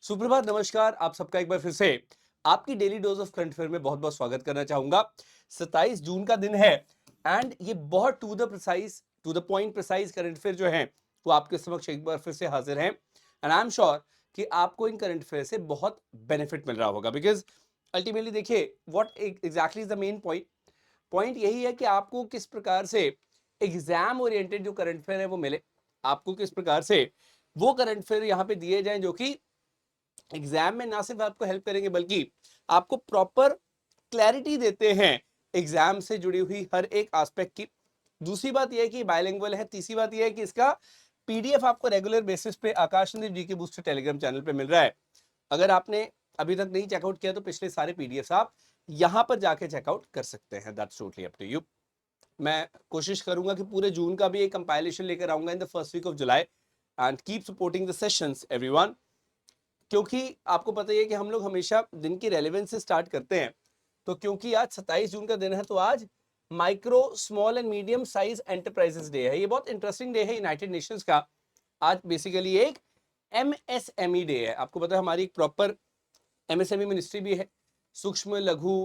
सुप्रभात, नमस्कार। आप सबका एक बार फिर से आपकी daily dose of current affair में बहुत बहुत स्वागत करना चाहूंगा। 27 जून का दिन है एंड ये बहुत to the point precise current affair जो है वो आपके समक्ष एक बार फिर से हाजिर हैं एंड आई एम श्योर कि आपको इन करंट अफेयर से बहुत बेनिफिट मिल रहा होगा बिकॉज अल्टीमेटली देखिए what exactly is the main point. Point यही है कि आपको किस प्रकार से एग्जाम ओरिएंटेड जो करंट अफेयर है वो मिले, आपको किस प्रकार से वो करंट अफेयर यहाँ पे दिए जाएं जो कि एग्जाम में ना सिर्फ आपको हेल्प करेंगे बल्कि आपको प्रॉपर क्लैरिटी देते हैं एग्जाम से जुड़ी हुई हर एक एस्पेक्ट की। दूसरी बात यह है कि बाइलिंगुअल है। तीसरी बात यह है कि इसका पीडीएफ आपको रेगुलर बेसिस पे आकाशदीप जी के बूस्टर टेलीग्राम चैनल पे मिल रहा है। अगर आपने अभी तक नहीं चेकआउट किया तो पिछले सारे पीडीएफ आप यहां पर जाके चेकआउट कर सकते हैं। That's totally up to you. मैं कोशिश करूंगा कि पूरे जून का भी एक कंपाइलेशन लेकर आऊंगा in the first week of July and keep supporting the sessions everyone. क्योंकि आपको पता ही है कि हम लोग हमेशा दिन की रेलेवेंस से स्टार्ट करते हैं। तो क्योंकि आज 27 जून का दिन है तो आज micro small and medium size enterprises day है। ये बहुत इंटरेस्टिंग डे है यूनाइटेड नेशंस का। आज बेसिकली एक एमएसएमई डे है। आपको पता है हमारी एक प्रॉपर एमएसएमई मिनिस्ट्री भी है। सूक्ष्म लघु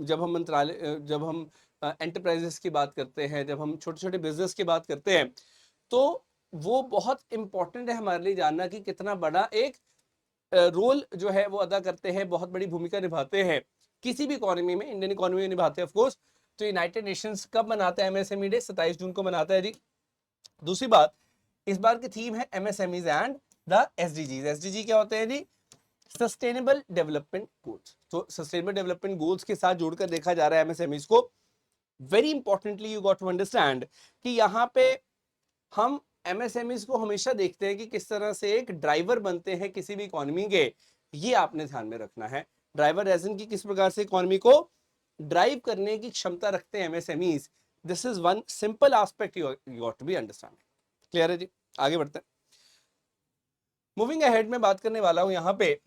जब हम मंत्रालय जब हम एंटरप्राइजेस की बात करते हैं, जब हम छोटे छोटे बिजनेस की बात करते हैं तो वो बहुत इंपॉर्टेंट है हमारे लिए जानना कि कितना बड़ा एक रोल जो है वो अदा करते हैं, बहुत बड़ी भूमिका निभाते हैं किसी भी इकोनॉमी में। इंडियन इकोनॉमी में निभाते हैं ऑफ कोर्स। तो यूनाइटेड नेशंस कब मनाता है एमएसएमई डे? 27 जून को मनाता है जी। दूसरी बात, इस बार की थीम है MSMEs and the SDGs. SDG क्या होते हैं जी? Sustainable development goals. तो सस्टेनेबल डेवलपमेंट गोल्स के साथ जोड़कर देखा जा रहा है एमएसएमईज को। Very importantly you got to understand कि यहाँ पे हम एमएसएमईज को हमेशा देखते हैं कि किस तरह से एक ड्राइवर बनते हैं किसी भी इकोनॉमी के। ये आपने ध्यान में रखना है। ड्राइवर एजन की किस प्रकार से इकोनॉमी को ड्राइव करने की क्षमता रखते हैं MSMEs. This is one simple aspect you got to be understanding. Clear है जी? आगे बढ़ते हैं। मूविंग अहेड में बात करने वाला हूं यहाँ पे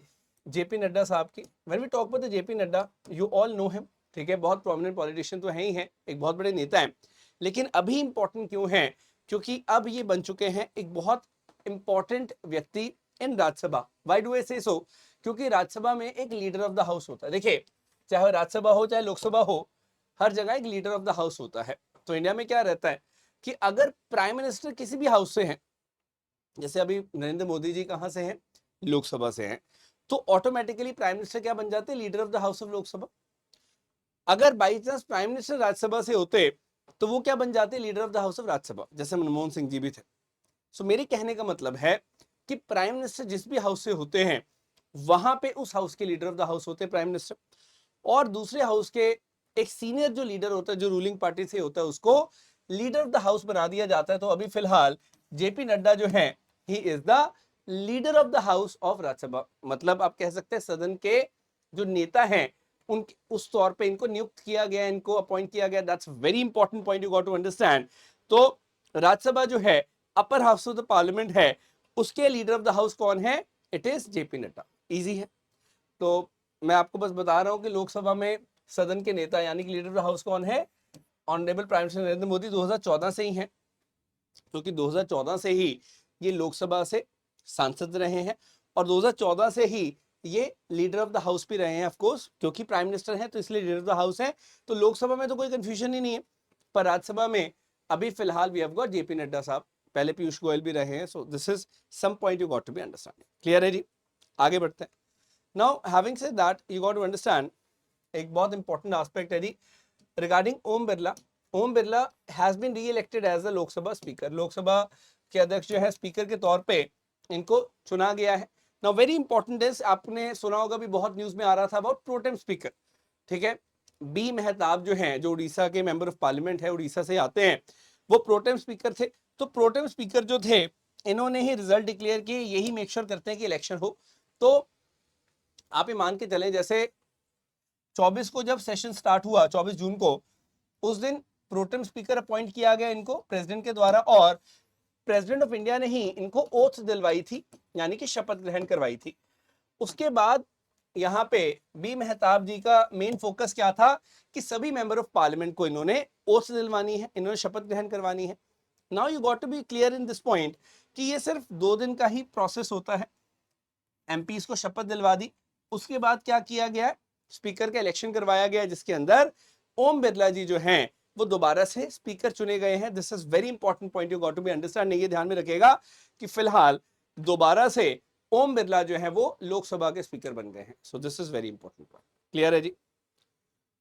जेपी नड्डा साहब की। When we talk about the JP Nadda, you all know him. ठीक है, बहुत प्रोमिनेंट पॉलिटिशियन तो है ही है, एक बहुत बड़े नेता हैं। लेकिन अभी इंपॉर्टेंट क्यों है? क्योंकि अब ये बन चुके हैं एक बहुत इंपॉर्टेंट व्यक्ति इन राज्यसभा। व्हाई डू आई से सो? क्योंकि राज्यसभा में एक लीडर ऑफ द हाउस होता है। देखिए, चाहे राज्यसभा हो चाहे लोकसभा हो, हर जगह एक लीडर ऑफ द हाउस होता है। तो इंडिया में क्या रहता है कि अगर प्राइम मिनिस्टर किसी भी हाउस से हैं, जैसे अभी नरेंद्र मोदी जी कहां से हैं? लोकसभा से हैं। तो ऑटोमेटिकली प्राइम मिनिस्टर क्या बन जाते हैं? Leader of the house of Lok Sabha. अगर by chance prime minister Rajya Sabha से होते तो वो क्या बन जाते? Leader of the house of Rajya Sabha, जैसे मनमोहन सिंह जी भी थे। सो मेरे कहने का मतलब है कि प्राइम मिनिस्टर जिस भी हाउस से होते हैं वहां पे उस हाउस के लीडर ऑफ द हाउस होते हैं प्राइम मिनिस्टर। और दूसरे हाउस के एक सीनियर जो लीडर होता है, जो रूलिंग पार्टी से होता है, उसको लीडर ऑफ द हाउस बना दिया जाता है। तो अभी फिलहाल जेपी नड्डा जो है, he is the leader of the house of Rajya Sabha. मतलब आप कह सकते हैं सदन के जो नेता हैं उन उस तौर पे इनको नियुक्त किया गया, इनको अपॉइंट किया गया। That's very important point, you got to understand. तो राज्यसभा जो है, upper house of the parliament है, उसके लीडर ऑफ द हाउस कौन है? It is JP Nadda. Easy है। तो मैं आपको बस बता रहा हूं कि लोकसभा में सदन के नेता यानी कि लीडर ऑफ द हाउस कौन है? Honourable prime minister Narendra Modi 2014 से ही हैं। क्योंकि 2014 से ही ये लोकसभा से सांसद रहे हैं और 2014 से ही ये लीडर ऑफ द हाउस भी रहे हैं। ऑफ कोर्स क्योंकि प्राइम मिनिस्टर हैं तो इसलिए लीडर ऑफ द हाउस है। तो लोकसभा में तो कोई कंफ्यूजन ही नहीं है। पर राज्यसभा में अभी फिलहाल we have got JP Nadda साहब। पहले पीयूष गोयल भी रहे हैं। So this is some point you got to be understanding. Clear है जी? आगे बढ़ते हैं। Now having said that, you got to understand एक बहुत इंपॉर्टेंट एस्पेक्ट है जी regarding Om Birla. Om Birla has been reelected as the Lok Sabha speaker. Lok Sabha के अध्यक्ष जो है, स्पीकर के तौर पे इनको चुना गया है। नाउ वेरी इंपॉर्टेंट इज, आपने सुना होगा भी, बहुत न्यूज में आ रहा था अबाउट प्रोटेम स्पीकर। ठीक है, बी मेहताब जो हैं, जो उड़ीसा के मेंबर ऑफ पार्लियामेंट है, उड़ीसा से आते हैं, वो प्रोटेम स्पीकर थे। तो प्रोटेम स्पीकर जो थे, इन्होंने ही रिजल्ट डिक्लेयर किए, यही मेक श्योर करते हैं कि इलेक्शन हो। तो आप ये मान के चले, जैसे 24 को जब सेशन स्टार्ट हुआ, 24 जून को, उस दिन प्रोटेम स्पीकर अपॉइंट किया गया इनको प्रेसिडेंट के द्वारा। और प्रेसिडेंट ऑफ इंडिया ने ही इनको ओथ दिलवाई थी, यानी कि शपथ ग्रहण करवाई थी। उसके बाद यहाँ पे बी मेहताब जी का मेन फोकस क्या था कि सभी मेंबर ऑफ पार्लियामेंट को इन्होंने ओथ दिलवानी है, इन्होंने शपथ ग्रहण करवानी है। Now you got to be clear in this point कि ये सिर्फ 2 दिन का ही प्रोसेस होता है। एमपीज को शपथ दिलवा दी। उसके बाद क्या किया गया है, स्पीकर का इलेक्शन करवाया गया, जिसके अंदर ओम बिरला जी जो हैं वो दोबारा से स्पीकर चुने गए हैं। This is very important point, you got to be understand. ये ध्यान में रखेगा कि फिलहाल दोबारा से ओम बिरला जो है वो लोकसभा के स्पीकर बन गए हैं। So this is very important point. Clear है जी?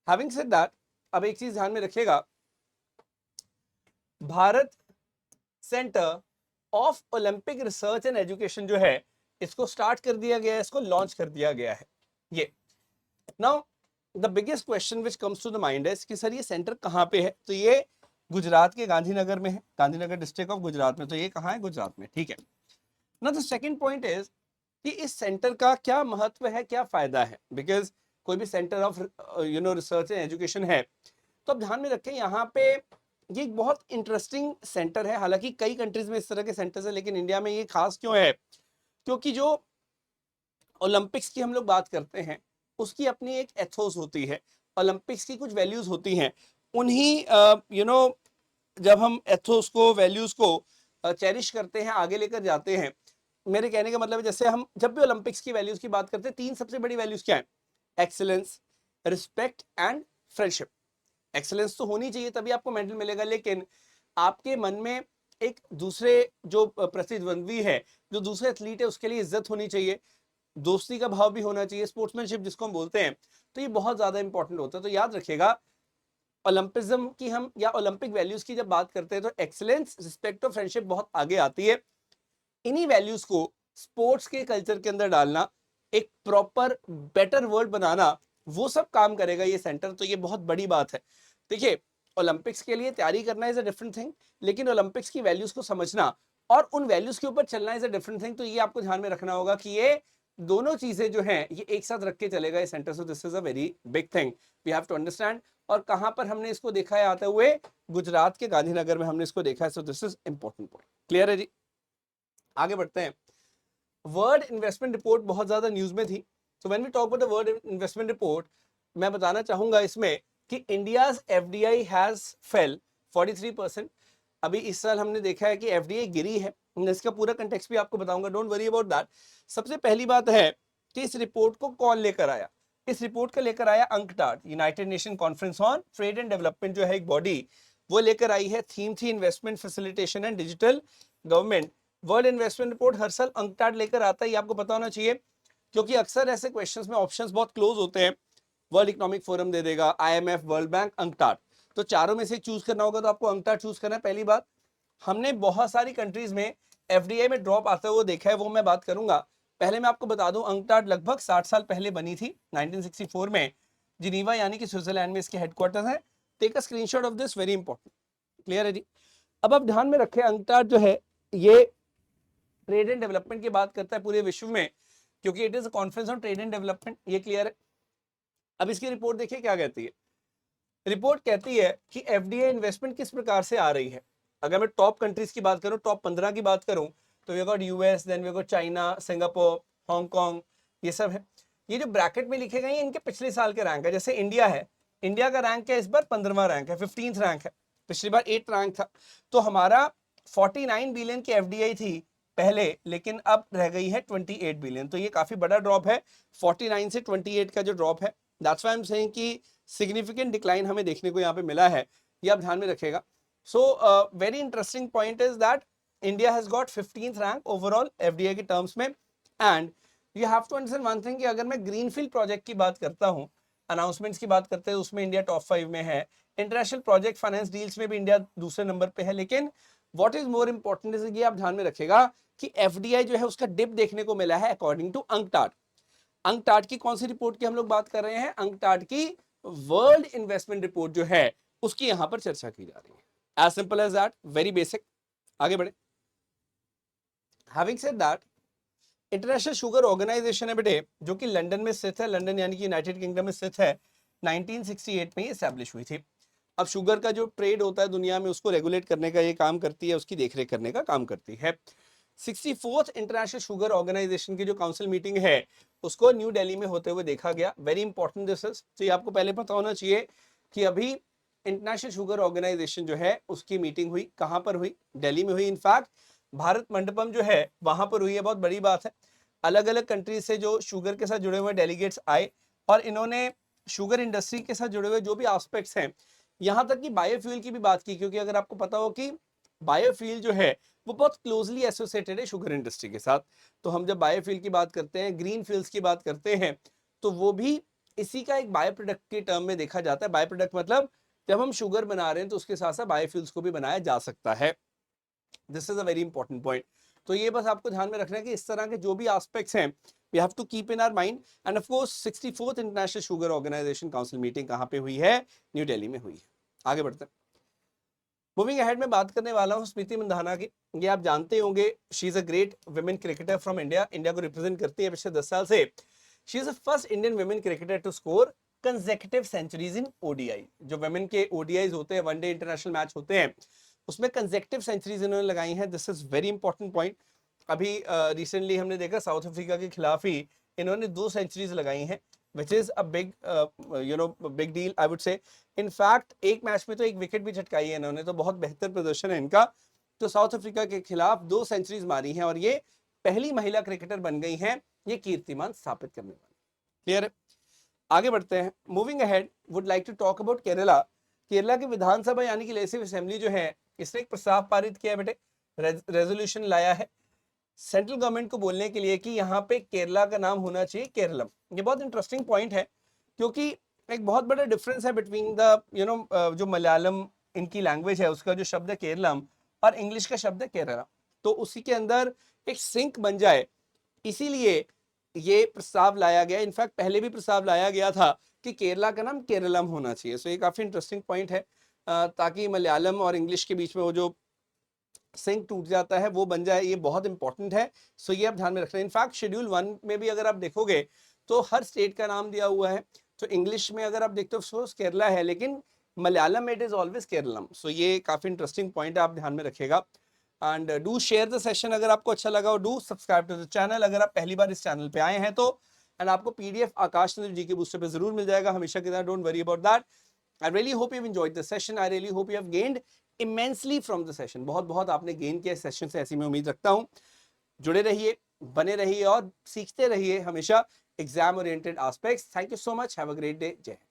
हैविंग सेड दैट, अब एक चीज ध्यान में रखिएगा, Bharat centre of Olympic research and education जो है इसको स्टार्ट कर दिया गया है, इसको लॉन्च कर दिया गया है। ये now the biggest question which comes to the mind है कि सर ये सेंटर कहाँ पे है? तो ये गुजरात के गांधीनगर में है, गांधीनगर डिस्ट्रिक्ट ऑफ गुजरात में। तो ये कहाँ है? गुजरात में, ठीक है ना। द सेकंड पॉइंट इज कि इस सेंटर का क्या महत्व है, क्या फायदा है? बिकॉज कोई भी centre of research and education है तो अब ध्यान में रखें यहाँ पे ये एक बहुत इंटरेस्टिंग सेंटर है। हालांकि कई कंट्रीज में इस तरह के सेंटर्स है, लेकिन इंडिया में ये खास क्यों है? क्योंकि जो ओलंपिक्स की हम लोग बात करते हैं उसकी अपनी एक एथोस होती है, ओलंपिक्स की कुछ वैल्यूज होती हैं। उन्हीं जब हम एथोस को, वैल्यूज को चेरिश करते हैं, आगे लेकर जाते हैं। मेरे कहने का मतलब है जैसे हम जब भी ओलंपिक्स की वैल्यूज की बात करते हैं, तीन सबसे बड़ी वैल्यूज क्या है? Excellence, respect and friendship. Excellence तो होनी चाहिए तभी आपको मेडल मिलेगा, लेकिन आपके मन में एक दूसरे जो प्रतिद्वंद्वी है, जो दूसरे एथलीट है, उसके लिए इज्जत होनी चाहिए, दोस्ती का भाव भी होना चाहिए, स्पोर्ट्समैनशिप जिसको हम बोलते हैं। तो ये बहुत ज्यादा इंपॉर्टेंट होता है। तो याद रखिएगा, ओलंपिज्म की हम या ओलंपिक वैल्यूज की जब बात करते हैं तो एक्सीलेंस, रिस्पेक्ट और फ्रेंडशिप बहुत आगे आती है। इन्हीं वैल्यूज को स्पोर्ट्स के कल्चर के अंदर डालना, एक प्रॉपर बेटर वर्ल्ड बनाना, वो सब काम करेगा ये सेंटर। तो ये बहुत बड़ी बात है। देखिए, ओलंपिक्स के लिए तैयारी करना इज अ डिफरेंट थिंग, लेकिन ओलंपिक्स की वैल्यूज को समझना और उन वैल्यूज के ऊपर चलना इज अ डिफरेंट थिंग। तो ये आपको ध्यान में रखना होगा कि ये दोनों चीजें जो हैं ये एक साथ रख के चलेगा ये centre. So this is a very big thing we have to understand. और कहां पर हमने इसको देखा है आते हुए? गुजरात के गांधीनगर में हमने इसको देखा है। सो this is important point. Clear है जी? आगे बढ़ते हैं। वर्ल्ड इन्वेस्टमेंट रिपोर्ट बहुत ज्यादा न्यूज में थी। So when we talk about the world investment report, मैं बताना चाहूंगा इसमें कि इंडियाज एफडीआई हैज फेल 43%। अभी इस साल हमने देखा है कि एफडीआई गिरी है। मैं इसका पूरा कंटेक्स्ट भी आपको बताऊंगा, डोंट वरी अबाउट दैट। सबसे पहली बात है कि इस रिपोर्ट को कौन लेकर आया? इस रिपोर्ट का लेकर आया UNCTAD, United nation conference on trade and development जो है एक बॉडी, वो लेकर आई है। थीम थी investment facilitation and digital government. World investment report हर साल अंकटाड लेकर आता है, ये आपको पता होना चाहिए, क्योंकि अक्सर ऐसे क्वेश्चंस में ऑप्शंस बहुत क्लोज होते हैं। वर्ल्ड इकोनॉमिक फोरम दे देगा, आईएमएफ, वर्ल्ड बैंक, अंकटाड। तो चारों में से चूज करना होगा तो आपको अंकटाड चूज करना है। पहली बात, हमने बहुत सारी कंट्रीज में एफडीआई में ड्रॉप आता हुआ देखा है, वो मैं बात करूंगा। पहले मैं आपको बता दूं, अंकटाड लगभग 60 साल पहले बनी थी, 1964 में, जिनीवा यानी कि स्विट्जरलैंड में इसके हेडक्वार्टर्स हैं। Take a screenshot of this, very important. Clear है जी? अब आप ध्यान में रखें, अंकटाड जो है ये ट्रेड एंड डेवलपमेंट की बात करता है पूरे विश्व में, क्योंकि it is a conference on trade and development. ये क्लियर है? अब इसकी रिपोर्ट देखिए क्या कहती है। रिपोर्ट कहती है कि एफडीआई इन्वेस्टमेंट किस प्रकार से आ रही है। अगर मैं टॉप कंट्रीज की बात करूं, टॉप 15 की बात करूं, तो we got US, then we got China, Singapore, Hong Kong, ये सब है। ये जो ब्रैकेट में लिखे गए हैं इनके पिछले साल के रैंक है। जैसे इंडिया है, इंडिया का रैंक है इस बार 15वां रैंक है, 15th रैंक है। पिछली बार 8th रैंक था। तो हमारा 49 बिलियन की एफडीआई थी पहले, लेकिन अब रह गई है 28 बिलियन। तो ये काफी बड़ा ड्रॉप है, 49 से 28 का जो ड्रॉप है। That's why I am saying कि सिग्निफिकेंट डिक्लाइन हमें देखने को यहाँ पे मिला है, ये आप ध्यान में रखेगा। So very interesting point is that India has got 15th rank overall FDI के टर्म्स में। And you have to understand one thing कि अगर मैं ग्रीनफील्ड प्रोजेक्ट की बात करता हूँ, अनाउंसमेंट्स की बात करते हैं, उसमें इंडिया टॉप 5 में है। इंटरनेशनल प्रोजेक्ट फाइनेंस डील्स में भी इंडिया दूसरे नंबर पे है। लेकिन what is more important is ये आप ध्यान में रखेगा कि एफडीआई जो है उसका डिप देखने को मिला है अकॉर्डिंग टू अंकटाड। अंकटाड की कौन सी रिपोर्ट की हम लोग बात कर रहे हैं? अंकटाड की वर्ल्ड इन्वेस्टमेंट रिपोर्ट जो है उसकी यहां पर चर्चा की जा रही है। As simple as that, very basic. आगे बढ़े। Having said that, international sugar organisation है बेटे, जो कि लंदन में स्थित है, लंदन यानी कि यूनाइटेड किंगडम में स्थित है, 1968 में एस्टैब्लिश हुई थी। अब शुगर का जो ट्रेड होता है दुनिया में उसको रेगुलेट करने का ये काम करती है, उसकी देखरेख करने का काम करती है। 64th इंटरनेशनल शुगर ऑर्गेनाइजेशन की जो काउंसिल मीटिंग है उसको न्यू दिल्ली में होते हुए देखा गया। वेरी इंपॉर्टेंट दिस इज, तो ये आपको पहले पता होना चाहिए कि अभी इंटरनेशनल शुगर ऑर्गेनाइजेशन जो है उसकी मीटिंग हुई, कहां पर हुई? दिल्ली में हुई। इनफैक्ट भारत मंडपम जो है वहां पर हुई है, बहुत बड़ी बात है। अलग अलग कंट्रीज से जो शुगर के साथ जुड़े हुए डेलीगेट्स आए और इन्होंने शुगर इंडस्ट्री के साथ जुड़े हुए जो भी एस्पेक्ट्स हैं, यहाँ तक कि बायोफ्यूल की भी बात की, क्योंकि अगर आपको पता हो कि बायोफ्यूल जो है वो बहुत क्लोजली एसोसिएटेड है शुगर इंडस्ट्री के साथ। तो हम जब बायोफ्यूल की बात करते हैं, ग्रीन फ्यूल्स की बात करते हैं, तो वो भी इसी का एक बायो प्रोडक्ट के टर्म में देखा जाता है। बायो प्रोडक्ट मतलब जब हम शुगर बना रहे हैं तो उसके साथ साथ बायोफ्यूल्स को भी बनाया जा सकता है। This is a very important point. तो ये बस आपको ध्यान में रखना है कि इस तरह के जो भी एस्पेक्ट्स हैं we have to keep in our mind. And of course 64th international sugar organisation council meeting कहाँ पे हुई है? न्यू दिल्ली में हुई है। आगे बढ़ते हैं। मूविंग अहेड में बात करने वाला हूँ स्मृति मंधाना की। ये आप जानते होंगे, she is a great women cricketer from India. India को रिप्रेजेंट करती है पिछले 10 साल से। She is the first Indian women cricketer to score consecutive centuries in ODI. जो वुमेन के ओडीआईज होते हैं, वनडे इंटरनेशनल मैच होते हैं, उसमें कंसेक्यूटिव सेंचुरीज इन्होंने लगाई हैं। This is very important point. अभी रिसेंटली हमने देखा साउथ अफ्रीका के खिलाफ ही इन्होंने 2 सेंचुरीज लगाई हैं, which is a big big deal I would say. In fact एक मैच में तो एक विकेट भी झटकाई है इन्होंने, तो बहुत बेहतर प्रदर्शन है इनका। तो साउथ अफ्रीका के खिलाफ 2 सेंचुरीज मारी हैं और ये पहली महिला क्रिकेटर बन गई हैं ये कीर्तिमान स्थापित करने वाली। क्लियर है? आगे बढ़ते हैं। Moving ahead would like to talk about Kerala. Kerala की विधानसभा यानी कि लेजिस्लेटिव असेंबली जो है, इसने एक प्रस्ताव पारित किया बेटे, रेजोल्यूशन लाया है सेंट्रल गवर्नमेंट को बोलने के लिए कि यहाँ पे केरला का नाम होना चाहिए केरलम। ये बहुत इंटरेस्टिंग पॉइंट है, क्योंकि एक बहुत बड़ा डिफरेंस है बिटवीन द जो मलयालम इनकी लैंग्वेज है उसका जो शब्द है केरलम और इंग्लिश का शब्द है केरला। तो उसी के अंदर एक सिंक बन जाए, इसीलिए ये प्रस्ताव लाया गया। इनफैक्ट पहले भी प्रस्ताव लाया गया था कि केरला का नाम केरलम होना चाहिए। सो ये काफी इंटरेस्टिंग पॉइंट है, ताकि मलयालम और इंग्लिश के बीच में वो जो सिंक टूट जाता है वो बन जाए। ये बहुत इंपॉर्टेंट है। सो ये आप ध्यान में रखना है। इनफैक्ट शेड्यूल 1 में भी अगर आप देखोगे तो हर स्टेट का नाम दिया हुआ है। तो इंग्लिश में अगर आप देखते हो केरला है, लेकिन मलयालम में it is always Keralam. So ये काफी इंटरेस्टिंग पॉइंट है, आप ध्यान में रखिएगा। And do share the session अगर आपको अच्छा लगा, और do subscribe to the channel अगर आप पहली बार इस चैनल पे आए हैं तो। एंड आपको पीडीएफ आकाश चंद्र जी के बूस्टर पे जरूर मिल जाएगा हमेशा की तरह। Don't worry about that. I really hope you've enjoyed the session. I really hope you have gained immensely from the session. बहुत बहुत आपने गेन किया इस सेशन से, ऐसी मैं उम्मीद रखता हूँ। जुड़े रहिए, बने रहिए और सीखते रहिए हमेशा exam oriented aspects. Thank you so much. Have a great day. जय हिंद।